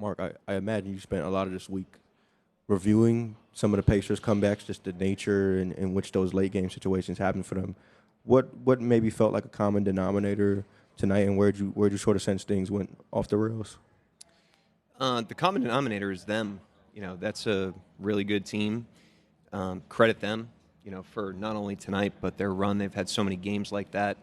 Mark, I imagine you spent a lot of this week reviewing some of the Pacers' comebacks, just the nature in which those late game situations happen for them. What maybe felt like a common denominator tonight, and where'd you sort of sense things went off the rails? The common denominator is them. That's a really good team. Credit them, for not only tonight but their run. They've had so many games like that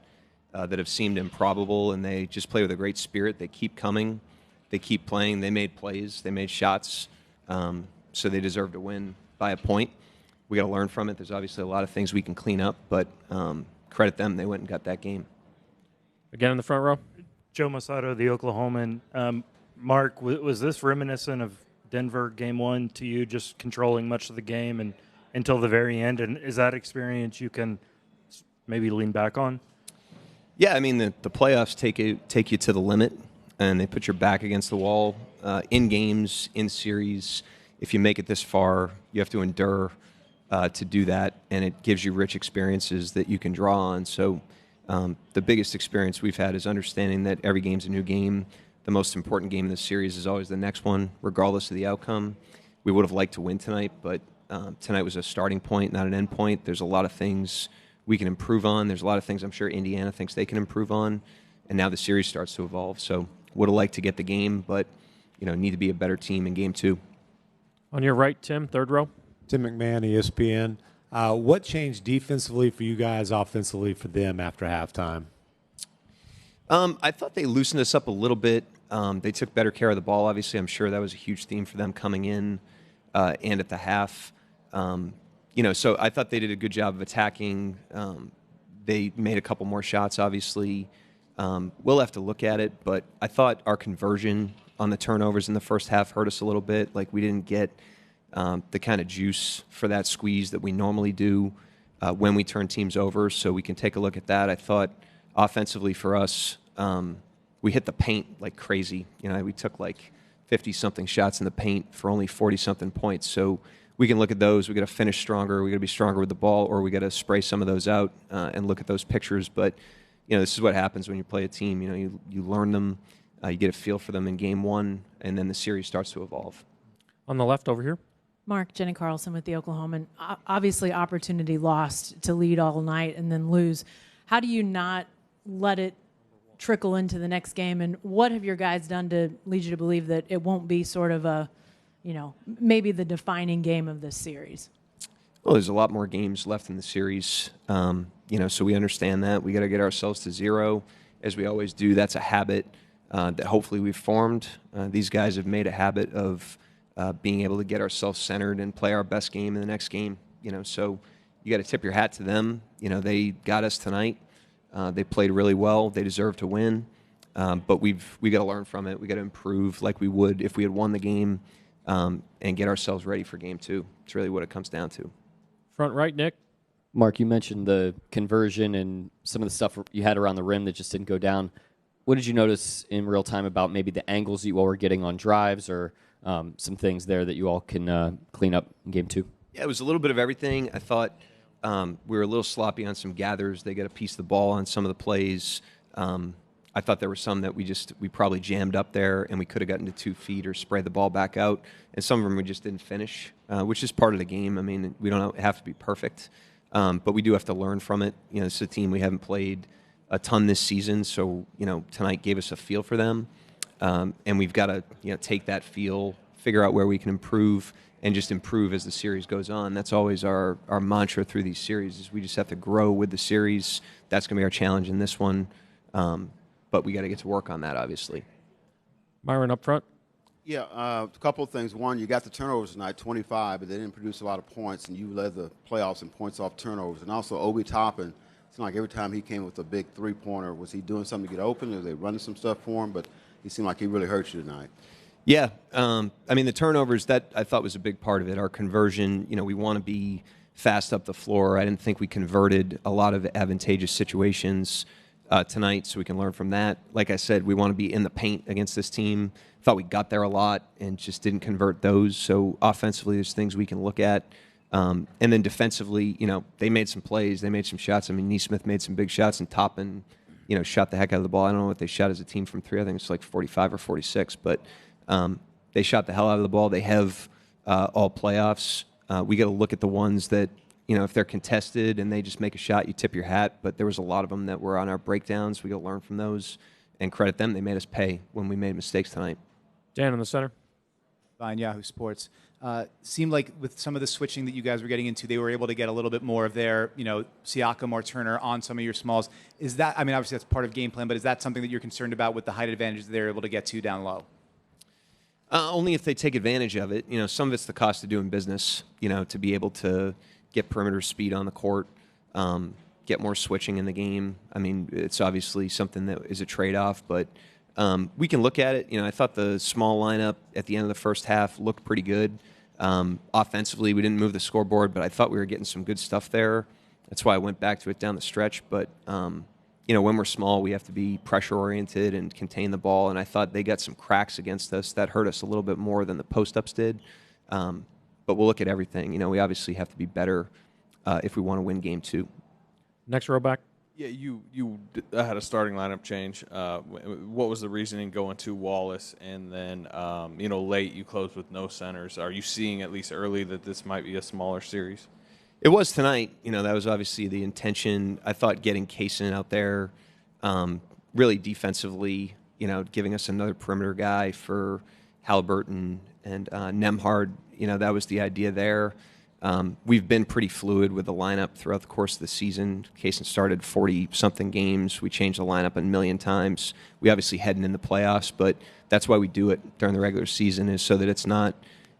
that have seemed improbable, and they just play with a great spirit. They keep coming. They keep playing. They made plays. They made shots. So they deserve to win by a point. We got to learn from it. There's obviously a lot of things we can clean up, but credit them. They went and got that game. Again in the front row. Joe Masato, the Oklahoman. Mark, was this reminiscent of Denver Game 1 to you, just controlling much of the game and until the very end? And is that experience you can maybe lean back on? Yeah, I mean, the playoffs take you to the limit, and they put your back against the wall in games, in series. If you make it this far, you have to endure to do that, and it gives you rich experiences that you can draw on. So the biggest experience we've had is understanding that every game's a new game. The most important game in the series is always the next one, regardless of the outcome. We would have liked to win tonight, but tonight was a starting point, not an end point. There's a lot of things we can improve on. There's a lot of things I'm sure Indiana thinks they can improve on, and now the series starts to evolve. So would have liked to get the game, but need to be a better team in Game 2. On your right, Tim, third row. Tim McMahon, ESPN. What changed defensively for you guys, offensively for them after halftime? I thought they loosened us up a little bit. They took better care of the ball. Obviously, I'm sure that was a huge theme for them coming in and at the half. So I thought they did a good job of attacking. They made a couple more shots, obviously. We'll have to look at it, but I thought our conversion on the turnovers in the first half hurt us a little bit. Like, we didn't get the kind of juice for that squeeze that we normally do when we turn teams over, so we can take a look at that. I thought offensively for us, we hit the paint like crazy. We took like 50-something shots in the paint for only 40-something points. So we can look at those. We got to finish stronger. We got to be stronger with the ball, or we got to spray some of those out and look at those pictures. But this is what happens when you play a team. You learn them, you get a feel for them in Game 1, and then the series starts to evolve. On the left over here. Mark, Jenny Carlson with the Oklahoman. Obviously, opportunity lost to lead all night and then lose. How do you not let it trickle into the next game? And what have your guys done to lead you to believe that it won't be sort of a, maybe the defining game of this series? Well, there's a lot more games left in the series, so we understand that. We got to get ourselves to 0, as we always do. That's a habit that hopefully we've formed. These guys have made a habit of being able to get ourselves centered and play our best game in the next game. So you got to tip your hat to them. They got us tonight. They played really well. They deserve to win, but we got to learn from it. We got to improve like we would if we had won the game, and get ourselves ready for Game 2. It's really what it comes down to. Front right, Nick. Mark, you mentioned the conversion and some of the stuff you had around the rim that just didn't go down. What did you notice in real time about maybe the angles you all were getting on drives, or some things there that you all can clean up in Game 2? Yeah, it was a little bit of everything. I thought we were a little sloppy on some gathers. They got a piece of the ball on some of the plays. I thought there were some that we probably jammed up there, and we could have gotten to 2 feet or sprayed the ball back out. And some of them we just didn't finish, which is part of the game. I mean, we don't have to be perfect, but we do have to learn from it. This is a team we haven't played a ton this season, so tonight gave us a feel for them, and we've got to take that feel, figure out where we can improve, and just improve as the series goes on. That's always our mantra through these series, is we just have to grow with the series. That's going to be our challenge in this one. But we got to get to work on that, obviously. Myron up front. Yeah, a couple of things. One, you got the turnovers tonight, 25, but they didn't produce a lot of points, and you led the playoffs in points off turnovers. And also, Obi Toppin, it's like every time he came with a big three-pointer, was he doing something to get open? Or were they running some stuff for him? But he seemed like he really hurt you tonight. Yeah, the turnovers, that I thought was a big part of it. Our conversion, we want to be fast up the floor. I didn't think we converted a lot of advantageous situations tonight, so we can learn from that. Like I said, we want to be in the paint against this team. Thought we got there a lot and just didn't convert those. So offensively, there's things we can look at. And then defensively, they made some plays. They made some shots. Neesmith made some big shots, and Toppin, shot the heck out of the ball. I don't know what they shot as a team from 3. I think it's like 45 or 46. But They shot the hell out of the ball. They have all playoffs. We got to look at the ones that, if they're contested and they just make a shot, you tip your hat. But there was a lot of them that were on our breakdowns. We got to learn from those and credit them. They made us pay when we made mistakes tonight. Dan in the center. On Yahoo Sports. Seemed like with some of the switching that you guys were getting into, they were able to get a little bit more of their, Siakam or Turner on some of your smalls. Is that, obviously that's part of game plan, but is that something that you're concerned about with the height advantage that they're able to get to down low? Only if they take advantage of it. Some of it's the cost of doing business, to be able to get perimeter speed on the court, get more switching in the game. It's obviously something that is a trade-off, but we can look at it. I thought the small lineup at the end of the first half looked pretty good. Offensively, we didn't move the scoreboard, but I thought we were getting some good stuff there. That's why I went back to it down the stretch. But, when we're small, we have to be pressure-oriented and contain the ball. And I thought they got some cracks against us that hurt us a little bit more than the post-ups did. But we'll look at everything. We obviously have to be better if we want to win game 2. Next row back. Yeah, you had a starting lineup change. What was the reasoning going to Wallace, and then late you closed with no centers? Are you seeing at least early that this might be a smaller series? It was tonight. That was obviously the intention. I thought getting Kaysen out there, really defensively, giving us another perimeter guy for Halliburton and Nemhard. That was the idea there. We've been pretty fluid with the lineup throughout the course of the season. Kaysen started 40-something games. We changed the lineup a million times. We obviously heading in the playoffs, but that's why we do it during the regular season, is so that it's not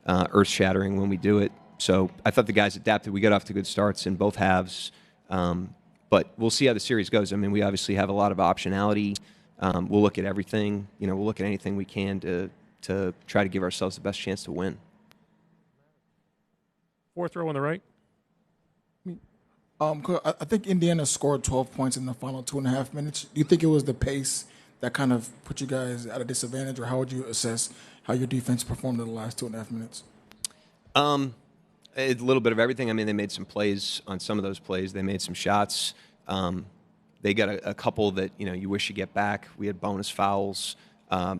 earth-shattering when we do it. So I thought the guys adapted. We got off to good starts in both halves. But we'll see how the series goes. We obviously have a lot of optionality. We'll look at everything. We'll look at anything we can to try to give ourselves the best chance to win. Fourth row on the right. I think Indiana scored 12 points in the final 2.5 minutes. Do you think it was the pace that kind of put you guys at a disadvantage, or how would you assess how your defense performed in the last 2.5 minutes? A little bit of everything. They made some plays on some of those plays. They made some shots. They got a couple that you wish you get back. We had bonus fouls,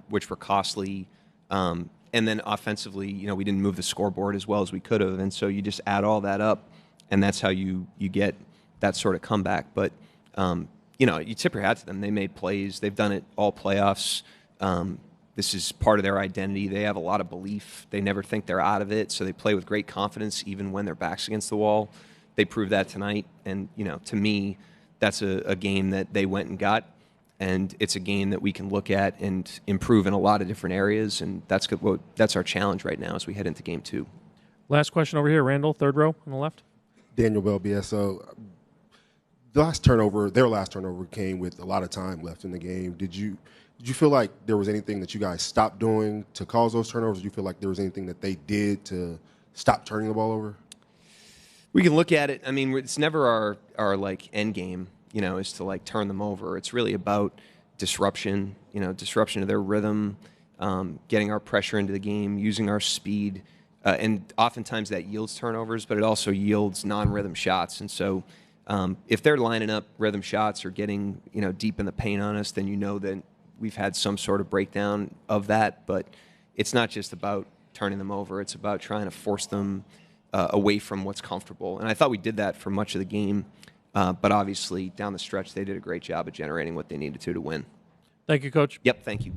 which were costly. And then offensively, we didn't move the scoreboard as well as we could have. And so you just add all that up, and that's how you get that sort of comeback. But, you tip your hat to them. They made plays. They've done it all playoffs. This is part of their identity. They have a lot of belief. They never think they're out of it, so they play with great confidence even when their back's against the wall. They proved that tonight. And, to me, that's a game that they went and got. And it's a game that we can look at and improve in a lot of different areas, and that's our challenge right now as we head into game 2. Last question over here, Randall, third row on the left. Daniel Bell, BSO. Their last turnover came with a lot of time left in the game. Did you feel like there was anything that you guys stopped doing to cause those turnovers? Did you feel like there was anything that they did to stop turning the ball over? We can look at it. It's never our end game. Is to turn them over. It's really about disruption, disruption of their rhythm, getting our pressure into the game, using our speed. And oftentimes that yields turnovers, but it also yields non-rhythm shots. And so if they're lining up rhythm shots or getting, deep in the paint on us, then that we've had some sort of breakdown of that. But it's not just about turning them over. It's about trying to force them away from what's comfortable. And I thought we did that for much of the game. But obviously, down the stretch, they did a great job of generating what they needed to win. Thank you, Coach. Yep, thank you.